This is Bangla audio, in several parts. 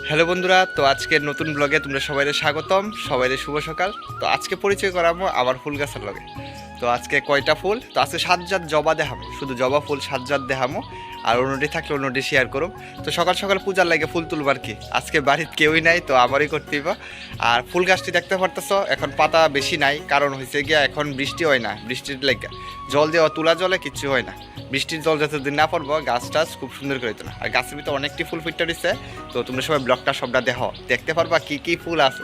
হ্যালো বন্ধুরা, তো আজকের নতুন ব্লগে তোমরা সবাইকে স্বাগতম, সবাইকে শুভ সকাল। তো আজকে পরিচয় করাবো আমার ফুল গাছের লগে। তো আজকে কয়টা ফুল, তো আজকে 7 জাত জবা দেখামো, শুধু জবা ফুল 7 জাত দেখামো। আর অন্যটি থাকলে অন্যটি শেয়ার করুম। তো সকাল সকাল পূজার লাগে ফুল তুলবার কি, আজকে বাড়িতে কেউই নাই, তো আমারই করতে হইব। আর ফুল গাছটি দেখতে পারতেছ এখন পাতা বেশি নাই, কারণ হয়েছে গিয়া এখন বৃষ্টি হয় না, বৃষ্টির লেগে জল দেওয়া তোলা জলে কিচ্ছু হয় না। বৃষ্টির জল যতদিন না পড়বো গাছ টাছ খুব সুন্দর করে না। আর গাছের ভিতরে অনেকটি ফুল ফুটতে দিচ্ছে। তো তোমরা সবাই ব্লগটা সবটা দেখতে পারবা কি কি ফুল আছে।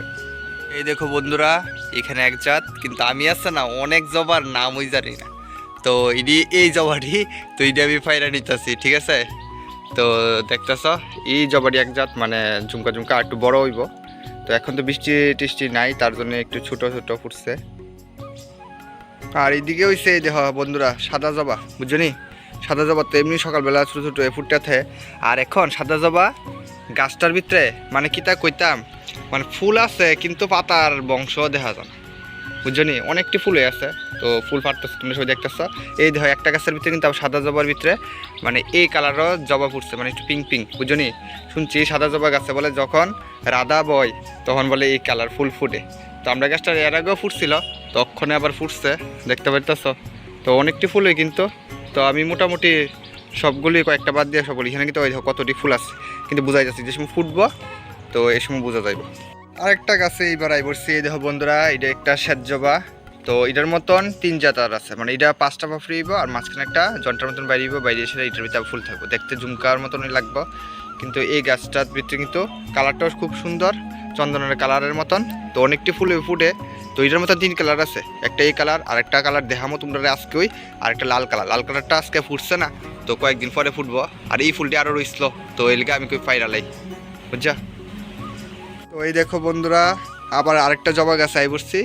এই দেখো বন্ধুরা, এখানে এক জাত, কিন্তু আমি আছে না অনেক জবার নাম ওই জানি না। তো এই জবাটি, তো এটা আমি ফাইরা নিতেছি, ঠিক আছে। তো দেখতেছ এই জবাটি এক জাত, মানে ঝুমকা ঝুমকা একটু বড় হইব। তো এখন তো বৃষ্টি টিষ্টি নাই, তার জন্য একটু ছোট ছোট ফুটছে। আর এইদিকে হইছে এই দেখো বন্ধুরা সাদা জবা, বুঝছো নি? সাদা জবা তো এমনি সকালবেলা ছোটো ছোটো ফুটতে। আর এখন সাদা জবা গাছটার ভিতরে মানে কিতা কইতাম, মানে ফুল আছে কিন্তু পাতার বংশ দেখা যায় না, বুঝছো নি? অনেকটি ফুলে আছে, তো ফুল ফাটতেছে, তুমি সবাই দেখতেছ। এই দেখো একটা গাছের ভিতরে কিন্তু সাদা জবার ভিতরে মানে এই কালারও জবা ফুটছে, মানে একটু পিঙ্ক পিঙ্ক, বুঝছো নি? শুনছি সাদা জবা গাছে বলে যখন রাধা বয় তখন বলে এই কালার ফুল ফুটে। তো আমরা গাছটা এর আগেও ফুটছিল, তখনই আবার ফুটছে, দেখতে পাইতেছ। তো অনেকটি ফুলই কিন্তু, তো আমি মোটামুটি সবগুলি কয়েকটা বাদ দিয়ে সবগুলি এখানে কিন্তু ওই দেখো কতটি ফুল আছে, কিন্তু বোঝাই যাচ্ছে যে সময় ফুটবো তো এই সময় বোঝা যাইব। আরেকটা গাছে এইবার আই পড়ছি, এই দেখো বন্ধুরা এটা একটা শ্বেতজবা। তো এটার মতন 3 জাতার আছে, মানে এটা 5টা পাপড়ি হইব আর মাঝখানে একটা জন্টার মতন বাইরে বাইরে এসে এটার ভিতরে ফুল থাকবো, দেখতে ঝুমকার মতনই লাগবো। কিন্তু এই গাছটার ভিতরে কিন্তু কালারটাও খুব সুন্দর, চন্দনের কালারের মতন। তো অনেকটি ফুল ফুটে। তো এটার মতন 3 কালার আছে, একটা এই কালার, আর একটা কালার দেখামো তোমরা আজকে ওই, আর একটা লাল কালার। লাল কালারটা আজকে ফুটছে না, তো কয়েকদিন পরে ফুটবো। আর এই ফুলটি আরও রইছিল, তো এলাকা আমি কই পাইরালাই, বুঝছা? তো এই দেখো বন্ধুরা আবার আরেকটা জবা গাছ আই পড়ছি।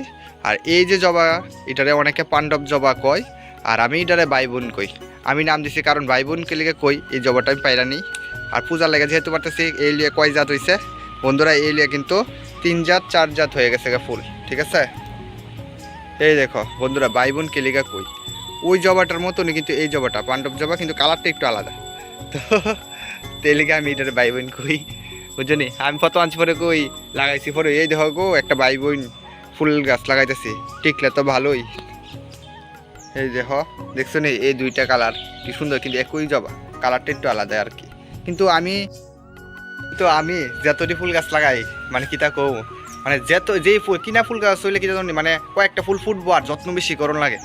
আর এই যে জবা, এটারে অনেকে পাণ্ডব জবা কয়, আর আমি এটারে বাইবুন কই। আমি নাম দিছি কারণ বাইবুনকে লিগে কই, এই জবাটা আমি পাইরা নিই। আর পূজার লেগে যেহেতু পারতেছি, এই লিয়ে কয় জাত হয়েছে বন্ধুরা, এই লিয়ে কিন্তু 3 জাত 4 জাত হয়ে গেছে ফুল, ঠিক আছে। এই দেখো বন্ধুরা বাইবুন কেলিগা কই, ওই জবাটার মতনই কিন্তু এই জবাটা পাণ্ডব জবা, কিন্তু কালারটা একটু আলাদা। তো তেলিগা আমি এটারে বাইবুন কই, বুঝছো নি? আমি কত আনছি পরে কই লাগাইছি পরে, এই দেখো গো একটা বাইবুন ফুল গাছ লাগাইতেছি, টিকলে তো ভালোই। এই দেখো দেখছো নি এই 2টা কালার কি সুন্দর, কিন্তু একই জবা, কালারটা একটু আলাদা আর কি। কিন্তু আমি যতটি ফুল গাছ লাগাই, মানে কিতা কও, মানে যেই ফুল কিনা ফুল গাছ হইলে কি জানি, মানে কয়েকটা ফুল ফুটবো আর যত্ন বেশি করণ লাগে,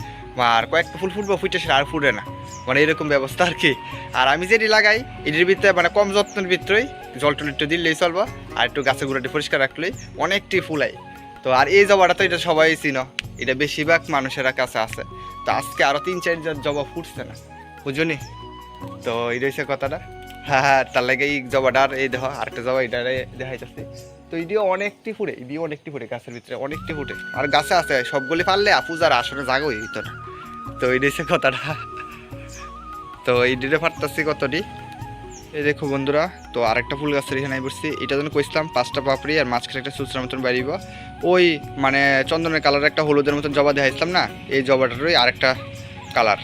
আর কয়েকটা ফুল ফুটবো ফুটে সেটা আর ফুটে না, মানে এরকম ব্যবস্থা আর কি। আর আমি যেটি লাগাই এটির ভিতরে মানে কম যত্নের ভিতরেই জল টল একটু দিলেই চলবো, আর একটু গাছের গুঁড়াটি পরিষ্কার রাখলেই অনেকটি ফুলাই। তো আর এই জবাটা তো এটা সবাই চিনো, এটা বেশিরভাগ মানুষের কাছে আছে। তো আজকে আরও 3-4 জবা ফুটছে না, বুঝলি? তো এই রয়েছে কথাটা। হ্যাঁ, তার লাগে এই জবাটার এই দেখো আরেকটা জবা এটারে দেখাইতেছে। তো এদিও অনেকটি ফুটে গাছের ভিতরে অনেকটি ফুটে, আর গাছে আছে সবগুলি পারলে পূজার আসরে জাগোই হইতো না। তো এই রয়েছে কথাটা। তো এই দিতে পারতেছি কতটি। এই দেখো বন্ধুরা, তো আরেকটা ফুল গাছের এখানে বসছি, এটা যেন কইছিলাম 5টা পাপড়ি আর মাঝখানে একটা সুচরার মতন বাড়িব। ওই মানে চন্দনের কালার একটা হলুদের মতন জবা দেখাইছিলাম না, এই জবাটারই আরেকটা কালার।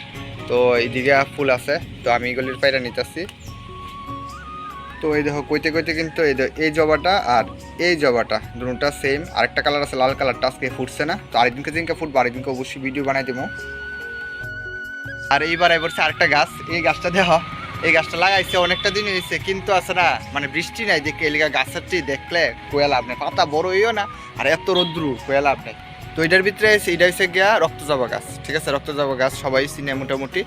তো এইদিকে ফুল আছে, তো আমি এগুলির পায়রা নিতেছি। তো এই দেখো কইতে কইতে কিন্তু এই জবাটা আর এই জবাটা দুটোটা সেম, আরেকটা কালার আছে লাল কালারটা আজকে ফুটছে না, তো আরেকদিনকে যেদিনকে ফুটবো আরেকদিনকে অবশ্যই ভিডিও বানাই দেবো। আর এইবার এবারছে আরেকটা গাছ, এই গাছটা দেখো, এই গাছটা লাগাইছে অনেকটা দিন হয়েছে, কিন্তু আছে না মানে বৃষ্টি নাই দেখে এলাকা গাছেরটি দেখলে কোয়া লাভ নেই, পাতা বড় হইও না আর এত রোদ্রু কোয়া লাভ নেই। তো এটার ভিতরে এটা হচ্ছে গিয়া রক্তজবা গাছ, ঠিক আছে। রক্তজবা গাছ সবাই চিনে মোটামুটি।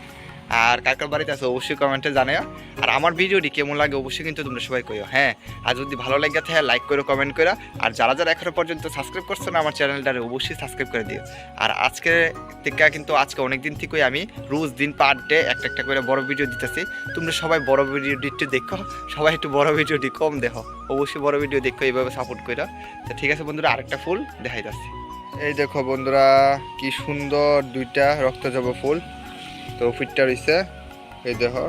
আর কার কার বাড়িতে আছে অবশ্যই কমেন্টে জানাও। আর আমার ভিডিওটি কেমন লাগে অবশ্যই কিন্তু তোমরা সবাই কইও, হ্যাঁ। আর যদি ভালো লাগে থাকে লাইক করো, কমেন্ট করো। আর যারা যারা এখনো পর্যন্ত সাবস্ক্রাইব করছো না আমার চ্যানেলটারে অবশ্যই সাবস্ক্রাইব করে দিও। আর আজকে থেকে কিন্তু আজকে অনেক দিন থেকেই আমি রোজ দিন পার ডে একটা একটা করে বড় ভিডিও দিতেছি। তোমরা সবাই বড় ভিডিওটি একটু দেখো, সবাই একটু বড় ভিডিওটি কম দেখো, অবশ্যই বড় ভিডিও দেখো, এইভাবে সাপোর্ট করো। তো ঠিক আছে বন্ধুরা, আরেকটা ফুল দেখাই যাচ্ছে। এই দেখো বন্ধুরা কি সুন্দর 2টা রক্তজবা ফুল তো ফুটটা রয়েছে। এই দেখো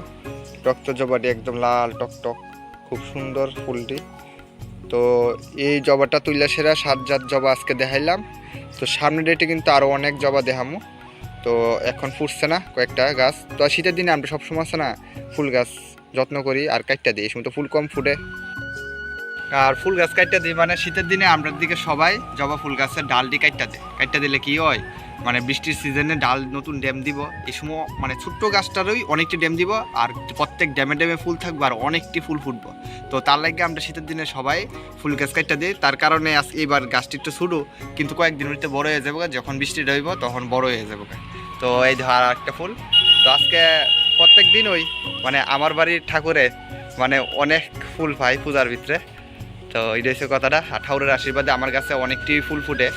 রক্তজবাটি একদম লাল টকটক, খুব সুন্দর ফুলটি। তো এই জবাটা তুইলা সেরা 7 জাত জবা আজকে দেখাইলাম। তো সামনের ডেটে কিন্তু আরও অনেক জবা দেখামো। তো এখন ফুটছে না কয়েকটা গাছ, তো শীতের দিনে আমরা সবসময় আছে না ফুল গাছ যত্ন করি আর কাটটা দিই, এই সময় তো ফুল কম ফুটে। আর ফুল গাছ কাটটা দিই মানে শীতের দিনে আমরার দিকে সবাই জবা ফুল গাছের ডালটি কাটটা দিলে কি হয় মানে বৃষ্টির সিজনে ডাল নতুন ড্যাম দিব এই সময় মানে ছোট্ট গাছটারই অনেকটি ড্যাম দিব আর প্রত্যেক ড্যামে ড্যামে ফুল থাকবে আর অনেকটি ফুল ফুটবো। তো তার লাগে আমরা শীতের দিনে সবাই ফুল গাছ কাটটা দিই, তার কারণে এবার গাছটি একটু ছোটো কিন্তু কয়েকদিন হইতে বড় হয়ে যাবো, যখন বৃষ্টি হইব তখন বড় হয়ে যাবো। তো এই ধর একটা ফুল। তো আজকে প্রত্যেক দিন ওই মানে আমার বাড়ির ঠাকুরে মানে অনেক ফুল পাই পূজার ভিতরে। তো এই হচ্ছে কথাটা। আর ঠাকুরের আশীর্বাদে আমার কাছে অনেকটি ফুল ফুটে।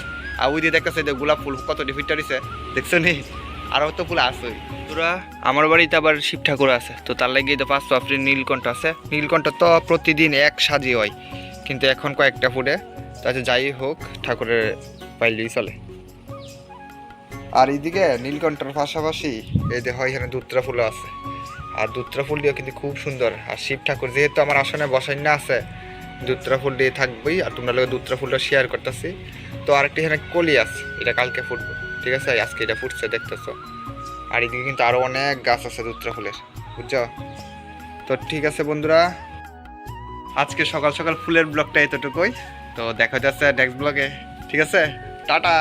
আর ওই দিয়ে দেখতেছে যে গোলাপ ফুল কতটি ফুটটা দিছে দেখছো নি, আরও তো ফুল আছে। তোরা আমার বাড়িতে আবার শিব ঠাকুর আছে, তো তার লাগে তো 5 এপ্রিল নীলকণ্ঠ আছে। নীলকণ্ঠ তো প্রতিদিন এক সাজি হয় কিন্তু এখন কয়েকটা ফুটে। তাতে যাই হোক ঠাকুরের পাইলেই চলে। আর এইদিকে নীলকণ্ঠের পাশাপাশি এই যে হয় এখানে দুত্রা ফুলও আছে, আর দুত্রা ফুল দিয়েও কিন্তু খুব সুন্দর। আর শিব ঠাকুর যেহেতু আমার আসনে বসাই না আছে, দুত্রা ফুল দিয়ে থাকবেই। আর তোমরা লোক দুত্রা ফুলটা শেয়ার করতেছি। তো আরেকটি এখানে কলি আছে, এটা কালকে ফুটবো, ঠিক আছে? আজকে এটা ফুটছে দেখতেছো। আর এদিকে কিন্তু আরও অনেক গাছ আছে দুত্রা ফুলের, বুঝছো? তো ঠিক আছে বন্ধুরা, আজকে সকাল সকাল ফুলের ব্লগটা এতটুকুই। তো দেখা যাচ্ছে নেক্সট ব্লগে, ঠিক আছে? টাটা।